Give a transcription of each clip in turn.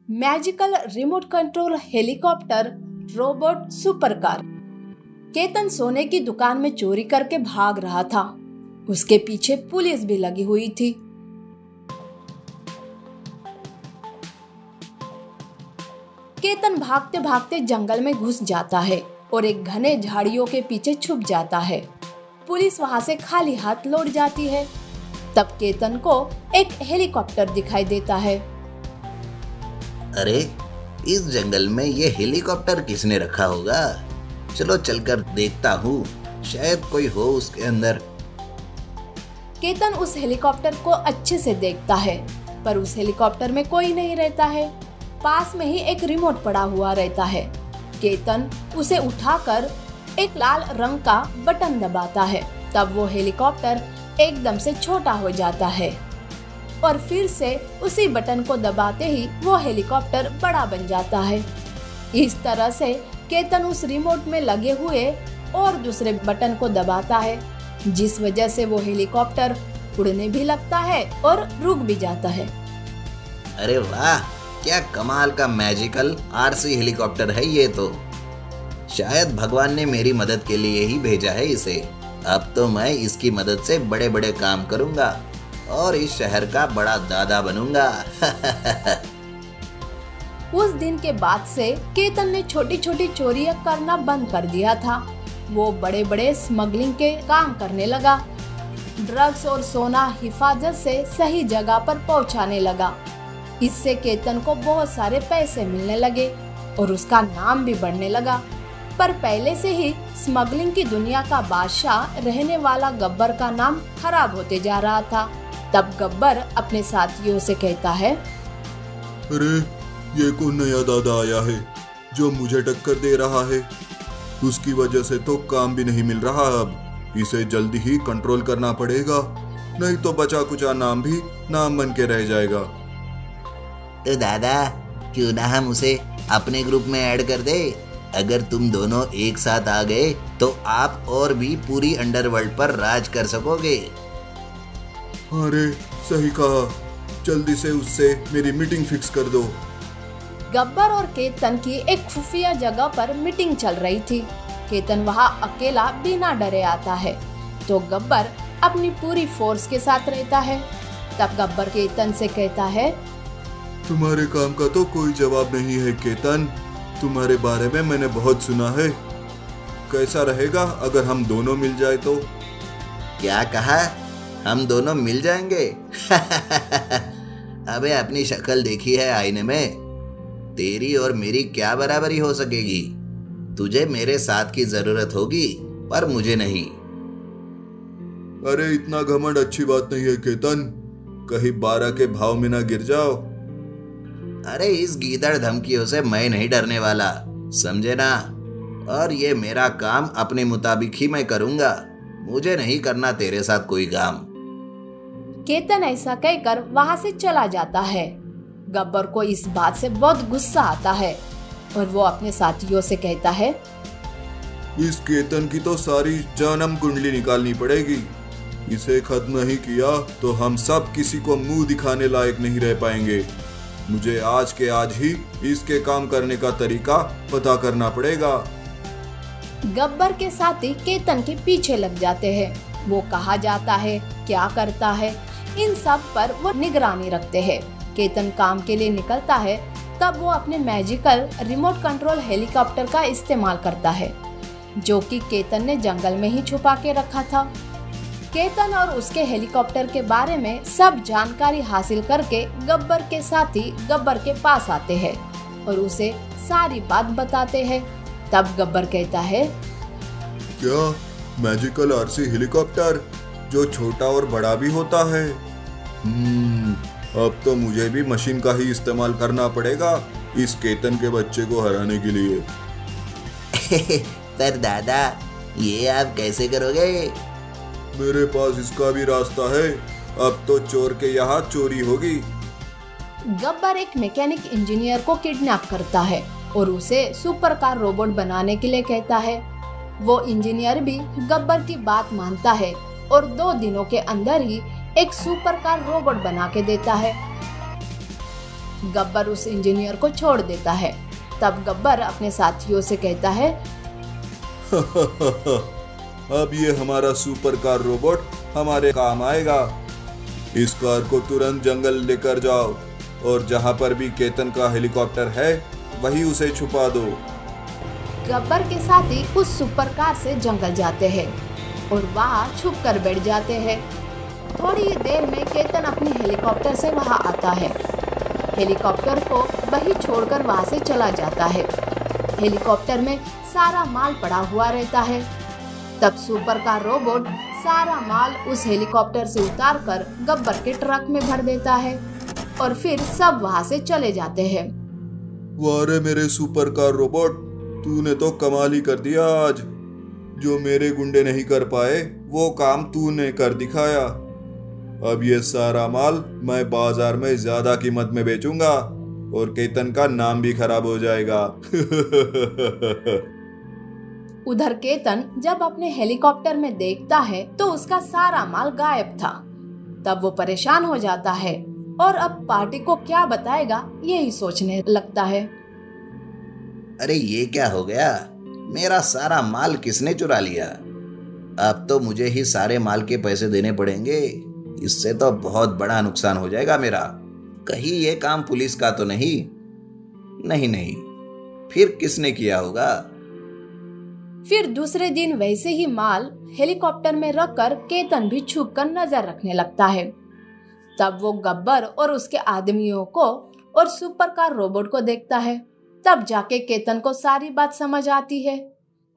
Magical remote control helicopter robot supercar. Ketan सोने की दुकान में चोरी करके भाग रहा था। उसके पीछे पुलिस भी लगी हुई थी। केतन भागते भागते जंगल में घुस जाता है और एक घने झाड़ियों के पीछे छुप जाता है। पुलिस वहां से खाली हाथ लौट जाती है। तब केतन को एक हेलीकॉप्टर दिखाई देता है। अरे, इस जंगल में ये हेलीकॉप्टर किसने रखा होगा? चलो चलकर देखता हूँ, शायद कोई हो उसके अंदर। केतन उस हेलीकॉप्टर को अच्छे से देखता है, पर उस हेलीकॉप्टर में कोई नहीं रहता है। पास में ही एक रिमोट पड़ा हुआ रहता है। केतन उसे उठाकर एक लाल रंग का बटन दबाता है। तब वो हेलीकॉप्टर एकदम से छोटा हो जाता है और फिर से उसी बटन को दबाते ही वो हेलीकॉप्टर बड़ा बन जाता है। इस तरह से केतन उस रिमोट में लगे हुए और दूसरे बटन को दबाता है, जिस वजह से वो हेलीकॉप्टर उड़ने भी लगता है और रुक भी जाता है। अरे वाह, क्या कमाल का मैजिकल आरसी हेलीकॉप्टर है ये तो। शायद भगवान ने मेरी मदद के लिए ही भेजा है इसे। अब तो मैं इसकी मदद से बड़े बड़े काम करूंगा और इस शहर का बड़ा दादा बनूंगा। उस दिन के बाद से केतन ने छोटी छोटी चोरियां करना बंद कर दिया था। वो बड़े बड़े स्मगलिंग के काम करने लगा। ड्रग्स और सोना हिफाजत से सही जगह पर पहुंचाने लगा। इससे केतन को बहुत सारे पैसे मिलने लगे और उसका नाम भी बढ़ने लगा। पर पहले से ही स्मगलिंग की दुनिया का बादशाह रहने वाला गब्बर का नाम खराब होते जा रहा था। तब गब्बर अपने साथियों से कहता है, अरे, ये कौन नया दादा आया है जो मुझे टक्कर दे रहा है? उसकी वजह से तो काम भी नहीं मिल रहा। अब इसे जल्दी ही कंट्रोल करना पड़ेगा, नहीं तो बचा कुचा नाम भी नाम बन के रह जाएगा। तो दादा, क्यों ना हम उसे अपने ग्रुप में ऐड कर दे? अगर तुम दोनों एक साथ आ गए तो आप और भी पूरी अंडरवर्ल्ड पर राज कर सकोगे। अरे, सही कहा। जल्दी से उससे मेरी मीटिंग फिक्स कर दो। गब्बर और केतन की एक खुफिया जगह पर मीटिंग चल रही थी। केतन वहां अकेला बिना डरे आता है, तो गब्बर अपनी पूरी फोर्स के साथ रहता है। तब गब्बर केतन से कहता है, तुम्हारे काम का तो कोई जवाब नहीं है केतन। तुम्हारे बारे में मैंने बहुत सुना है। कैसा रहेगा अगर हम दोनों मिल जाए तो? क्या कहा? हम दोनों मिल जाएंगे? अबे, अपनी शक्ल देखी है आईने में? तेरी और मेरी क्या बराबरी हो सकेगी? तुझे मेरे साथ की जरूरत होगी, पर मुझे नहीं। अरे, इतना घमंड अच्छी बात नहीं है केतन। कहीं 12 के भाव में ना गिर जाओ। अरे, इस गीदड़ धमकियों से मैं नहीं डरने वाला, समझे ना? और ये मेरा काम अपने मुताबिक ही मैं करूंगा। मुझे नहीं करना तेरे साथ कोई काम। केतन ऐसा कहकर वहां से चला जाता है। गब्बर को इस बात से बहुत गुस्सा आता है और वो अपने साथियों से कहता है, इस केतन की तो सारी जन्म कुंडली निकालनी पड़ेगी। इसे खत्म नहीं किया तो हम सब किसी को मुंह दिखाने लायक नहीं रह पाएंगे। मुझे आज के आज ही इसके काम करने का तरीका पता करना पड़ेगा। गब्बर के साथी केतन के पीछे लग जाते हैं। वो कहाँ जाता है, क्या करता है, इन सब पर वो निगरानी रखते हैं। केतन काम के लिए निकलता है, तब वो अपने मैजिकल रिमोट कंट्रोल हेलीकॉप्टर का इस्तेमाल करता है, जो कि केतन ने जंगल में ही छुपा के रखा था। केतन और उसके हेलीकॉप्टर के बारे में सब जानकारी हासिल करके गब्बर के साथी गब्बर के पास आते हैं और उसे सारी बात बताते हैं। तब गब्बर कहता है, क्या मैजिकल आरसी हेलीकॉप्टर जो छोटा और बड़ा भी होता है? अब तो मुझे भी मशीन का ही इस्तेमाल करना पड़ेगा इस केतन के बच्चे को हराने के लिए। पर दादा, ये आप कैसे करोगे? मेरे पास इसका भी रास्ता है। अब तो चोर के यहाँ चोरी होगी। गब्बर एक मैकेनिक इंजीनियर को किडनैप करता है और उसे सुपर कार रोबोट बनाने के लिए कहता है। वो इंजीनियर भी गब्बर की बात मानता है और 2 दिनों के अंदर ही एक सुपर कार रोबोट बना के देता है। गब्बर उस इंजीनियर को छोड़ देता है। तब गब्बर अपने साथियों से कहता है, अब ये हमारा सुपर कार रोबोट हमारे काम आएगा। इस कार को तुरंत जंगल लेकर जाओ और जहाँ पर भी केतन का हेलीकॉप्टर है वहीं उसे छुपा दो। गब्बर के साथी उस सुपर कार से जंगल जाते हैं और वहाँ छुप कर बैठ जाते हैं। थोड़ी ही देर में केतन अपनी हेलीकॉप्टर से वहाँ आता है। हेलीकॉप्टर को वहीं छोड़कर वहाँ से चला जाता है। हेलीकॉप्टर में सारा माल पड़ा हुआ रहता है। तब सुपर कार रोबोट सारा माल उस हेलीकॉप्टर से उतारकर गब्बर के ट्रक में भर देता है और फिर सब वहाँ से चले जाते हैं। वाह रे मेरे सुपर कार रोबोट, तूने तो कमाल ही कर दिया आज। जो मेरे गुंडे नहीं कर पाए वो काम तूने कर दिखाया। अब ये सारा माल मैं बाजार में ज्यादा कीमत में बेचूंगा और केतन का नाम भी खराब हो जाएगा। उधर केतन जब अपने हेलीकॉप्टर में देखता है तो उसका सारा माल गायब था। तब वो परेशान हो जाता है और अब पार्टी को क्या बताएगा यही सोचने लगता है। अरे ये क्या हो गया, मेरा सारा माल किसने चुरा लिया? अब तो मुझे ही सारे माल के पैसे देने पड़ेंगे। इससे तो बहुत बड़ा नुकसान हो जाएगा मेरा। कहीं ये काम पुलिस का तो नहीं? नहीं, फिर किसने किया होगा? फिर दूसरे दिन वैसे ही माल हेलीकॉप्टर में रखकर केतन भी छुप कर नजर रखने लगता है। तब वो गब्बर और उसके आदमियों को और सुपर कार रोबोट को देखता है। तब जाके केतन को सारी बात समझ आती है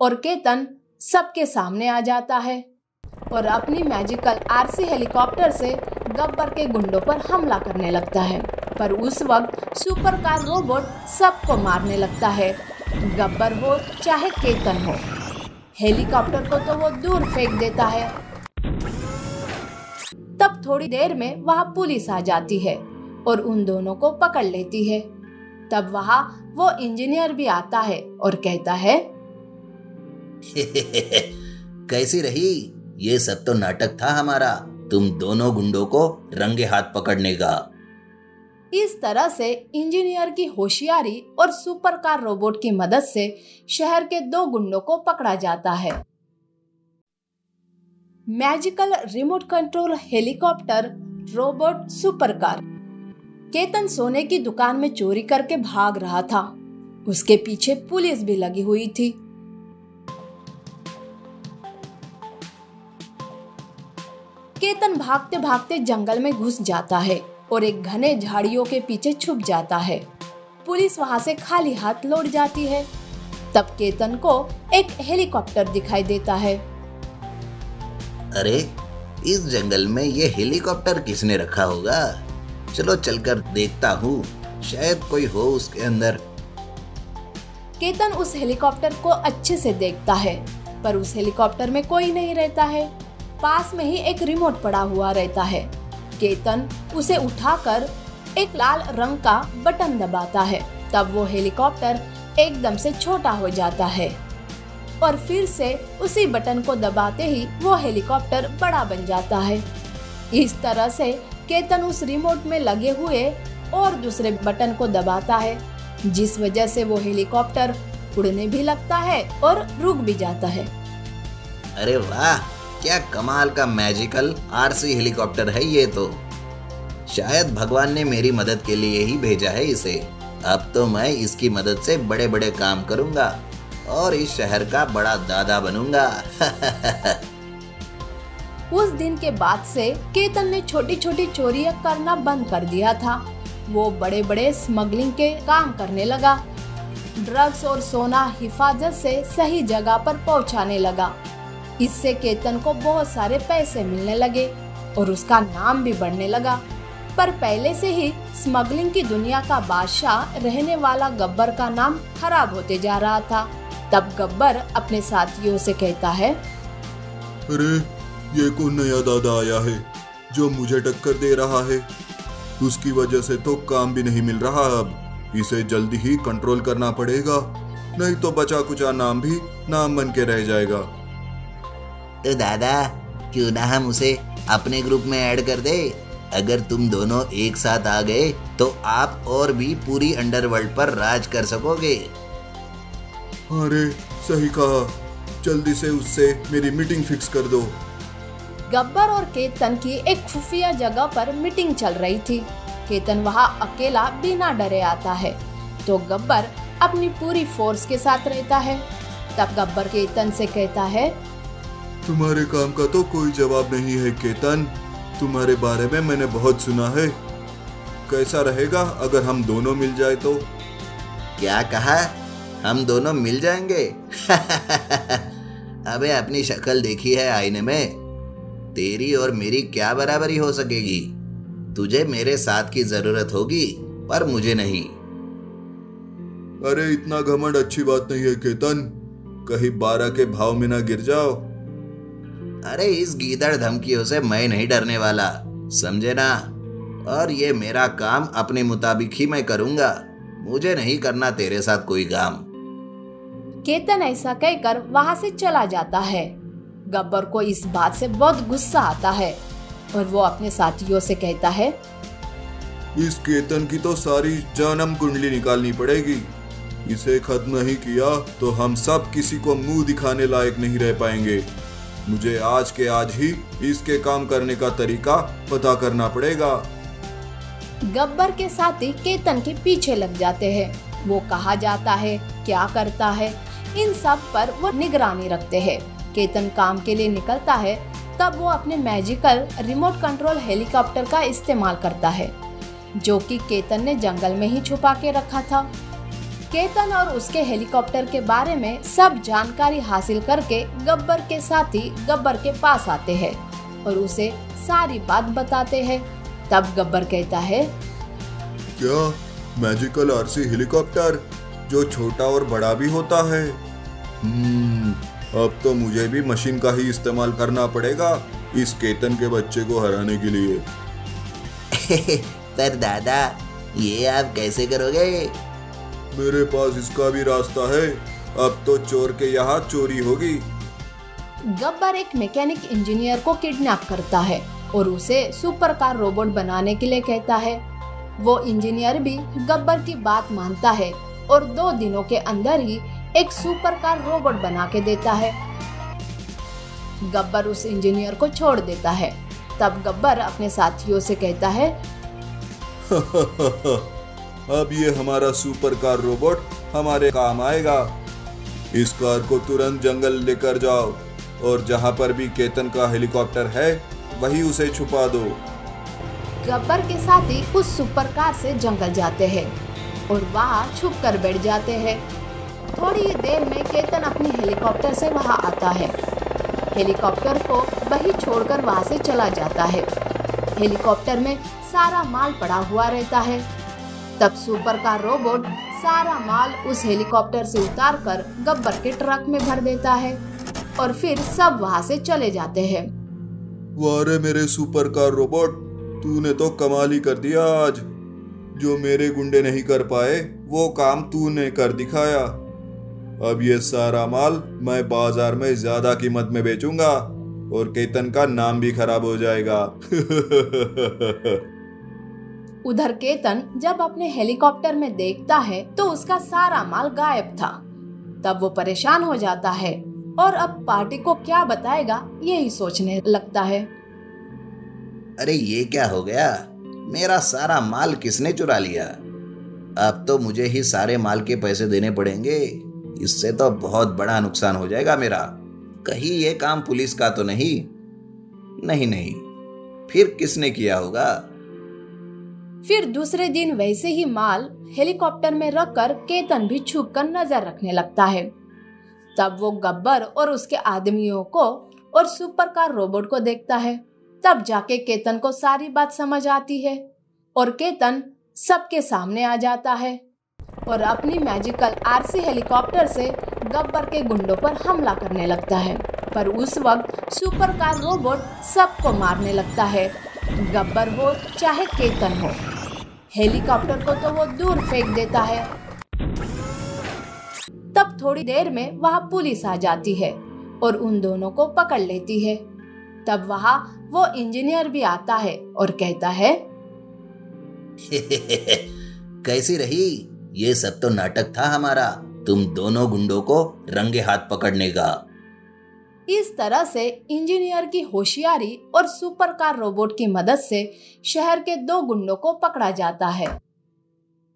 और केतन सबके सामने आ जाता है और अपनी मैजिकल आरसी हेलीकॉप्टर से गब्बर के गुंडों पर हमला करने लगता है। पर उस वक्त सुपर कार रोबोट सबको मारने लगता है, गब्बर हो चाहे केतन हो। हेलीकॉप्टर को तो वो दूर फेंक देता है। तब थोड़ी देर में वहाँ पुलिस आ जाती है और उन दोनों को पकड़ लेती है। तब वहाँ वो इंजीनियर भी आता है और कहता है, कैसी रही? ये सब तो नाटक था हमारा, तुम दोनों गुंडों को रंगे हाथ पकड़ने का। इस तरह से इंजीनियर की होशियारी और सुपर कार रोबोट की मदद से शहर के 2 गुंडों को पकड़ा जाता है। Magical remote control helicopter robot super car. Ketan सोने की दुकान में चोरी करके भाग रहा था। उसके पीछे पुलिस भी लगी हुई थी। केतन भागते भागते जंगल में घुस जाता है और एक घने झाड़ियों के पीछे छुप जाता है। पुलिस वहां से खाली हाथ लौट जाती है। तब केतन को एक हेलीकॉप्टर दिखाई देता है। अरे इस जंगल में ये हेलीकॉप्टर किसने रखा होगा? चलो चलकर देखता हूँ, शायद कोई हो उसके अंदर। केतन उस हेलीकॉप्टर को अच्छे से देखता है पर उस हेलीकॉप्टर में कोई नहीं रहता है। पास में ही एक रिमोट पड़ा हुआ रहता है। केतन उसे उठाकर एक लाल रंग का बटन दबाता है। तब वो हेलीकॉप्टर एकदम से छोटा हो जाता है और फिर से उसी बटन को दबाते ही वो हेलीकॉप्टर बड़ा बन जाता है। इस तरह से केतन उस रिमोट में लगे हुए और दूसरे बटन को दबाता है, जिस वजह से वो हेलीकॉप्टर उड़ने भी लगता है और रुक भी जाता है। अरे वाह, क्या कमाल का मैजिकल आरसी हेलीकॉप्टर है ये तो। शायद भगवान ने मेरी मदद के लिए ही भेजा है इसे। अब तो मैं इसकी मदद से बड़े बड़े काम करूंगा और इस शहर का बड़ा दादा बनूंगा। उस दिन के बाद से केतन ने छोटी छोटी चोरियां करना बंद कर दिया था। वो बड़े बड़े स्मगलिंग के काम करने लगा। ड्रग्स और सोना हिफाजत से सही जगह पर पहुंचाने लगा। इससे केतन को बहुत सारे पैसे मिलने लगे और उसका नाम भी बढ़ने लगा। पर पहले से ही स्मगलिंग की दुनिया का बादशाह रहने वाला गब्बर का नाम खराब होते जा रहा था। तब गब्बर अपने साथियों से कहता है, अरे ये कौन नया दादा आया है जो मुझे टक्कर दे रहा है? उसकी वजह से तो काम भी नहीं मिल रहा। अब इसे जल्दी ही कंट्रोल करना पड़ेगा, नहीं तो बचा कुचा नाम भी नाम बन के रह जाएगा। तो दादा, क्यों ना हम उसे अपने ग्रुप में ऐड कर दे? अगर तुम दोनों एक साथ आ गए तो आप और भी पूरी अंडरवर्ल्ड पर राज कर सकोगे। अरे सही कहा, जल्दी से उससे मेरी मीटिंग फिक्स कर दो। गब्बर और केतन की एक खुफिया जगह पर मीटिंग चल रही थी। केतन वहाँ अकेला बिना डरे आता है तो गब्बर अपनी पूरी फोर्स के साथ रहता है। तब गब्बर केतन से कहता है, तुम्हारे काम का तो कोई जवाब नहीं है केतन, तुम्हारे बारे में मैंने बहुत सुना है। कैसा रहेगा अगर हम दोनों मिल जाए तो? क्या कहा? हम दोनों मिल जाएंगे? अबे अपनी शक्ल देखी है आईने में? तेरी और मेरी क्या बराबरी हो सकेगी? तुझे मेरे साथ की जरूरत होगी पर मुझे नहीं। अरे इतना घमंड अच्छी बात नहीं है केतन, कहीं 12 के भाव में ना गिर जाओ। अरे इस गीदड़ धमकियों से मैं नहीं डरने वाला, समझे ना? और ये मेरा काम अपने मुताबिक ही मैं करूंगा, मुझे नहीं करना तेरे साथ कोई काम। केतन ऐसा कहकर वहाँ से चला जाता है। गब्बर को इस बात से बहुत गुस्सा आता है और वो अपने साथियों से कहता है, इस केतन की तो सारी जन्म कुंडली निकालनी पड़ेगी। इसे खत्म नहीं किया तो हम सब किसी को मुंह दिखाने लायक नहीं रह पाएंगे। मुझे आज के आज ही इसके काम करने का तरीका पता करना पड़ेगा। गब्बर के साथी केतन के पीछे लग जाते हैं। वो कहाँ जाता है, क्या करता है, इन सब पर वो निगरानी रखते हैं। केतन काम के लिए निकलता है तब वो अपने मैजिकल रिमोट कंट्रोल हेलीकॉप्टर का इस्तेमाल करता है जो कि केतन ने जंगल में ही छुपा के रखा था। केतन और उसके हेलीकॉप्टर के बारे में सब जानकारी हासिल करके गब्बर के साथी गब्बर के पास आते हैं और उसे सारी बात बताते हैं। तब गब्बर कहता है, क्या मैजिकल आरसी हेलीकॉप्टर जो छोटा और बड़ा भी होता है? अब तो मुझे भी मशीन का ही इस्तेमाल करना पड़ेगा इस केतन के बच्चे को हराने के लिए। पर दादा ये आप कैसे करोगे? मेरे पास इसका भी रास्ता है, अब तो चोर के यहाँ चोरी होगी। गब्बर एक मैकेनिक इंजीनियर को किडनैप करता है और उसे सुपर कार रोबोट बनाने के लिए कहता है। वो इंजीनियर भी गब्बर की बात मानता है और 2 दिनों के अंदर ही एक सुपर कार रोबोट बना के देता है। गब्बर उस इंजीनियर को छोड़ देता है। तब गब्बर अपने साथियों से कहता है, अब ये हमारा सुपर कार रोबोट हमारे काम आएगा। इस कार को तुरंत जंगल लेकर जाओ और जहाँ पर भी केतन का हेलीकॉप्टर है वहीं उसे छुपा दो। गब्बर के साथी उस सुपर कार से जंगल जाते हैं और वहाँ छुप कर बैठ जाते हैं। थोड़ी ही देर में केतन अपनी हेलीकॉप्टर से वहाँ आता है। हेलीकॉप्टर को वहीं छोड़कर वहाँ से चला जाता है। हेलीकॉप्टर में सारा माल पड़ा हुआ रहता है। तब सुपर कार रोबोट सारा माल उस हेलीकॉप्टर से उतारकर गब्बर के ट्रक में भर देता है और फिर सब वहाँ से चले जाते हैं। वाह रे मेरे सुपर कार रोबोट, तूने तो कमाल ही कर दिया आज। जो मेरे गुंडे नहीं कर पाए वो काम तूने कर दिखाया। अब ये सारा माल मैं बाजार में ज्यादा कीमत में बेचूंगा और केतन का नाम भी खराब हो जाएगा। उधर केतन जब अपने हेलीकॉप्टर में देखता है तो उसका सारा माल गायब था। तब वो परेशान हो जाता है और अब पार्टी को क्या बताएगा यही सोचने लगता है। अरे ये क्या हो गया? मेरा सारा माल किसने चुरा लिया? अब तो मुझे ही सारे माल के पैसे देने पड़ेंगे। इससे तो बहुत बड़ा नुकसान हो जाएगा मेरा। कहीं ये काम पुलिस का तो नहीं? नहीं, फिर किसने किया होगा? फिर दूसरे दिन वैसे ही माल हेलीकॉप्टर में रखकर केतन भी छुपकर नजर रखने लगता है। तब वो गब्बर और उसके आदमियों को और सुपर कार रोबोट को देखता है। तब जाके केतन को सारी बात समझ आती है और केतन सबके सामने आ जाता है और अपनी मैजिकल आरसी हेलीकॉप्टर से गब्बर के गुंडों पर हमला करने लगता है। पर उस वक्त सुपर कार रोबोट सबको मारने लगता है, गब्बर हो चाहे केतन हो। हेलीकॉप्टर को तो वो दूर फेंक देता है। तब थोड़ी देर में वहाँ पुलिस आ जाती है और उन दोनों को पकड़ लेती है। तब वहाँ वो इंजीनियर भी आता है और कहता है, कैसी रही? ये सब तो नाटक था हमारा, तुम दोनों गुंडों को रंगे हाथ पकड़ने का। इस तरह से इंजीनियर की होशियारी और सुपर कार रोबोट की मदद से शहर के 2 गुंडों को पकड़ा जाता है।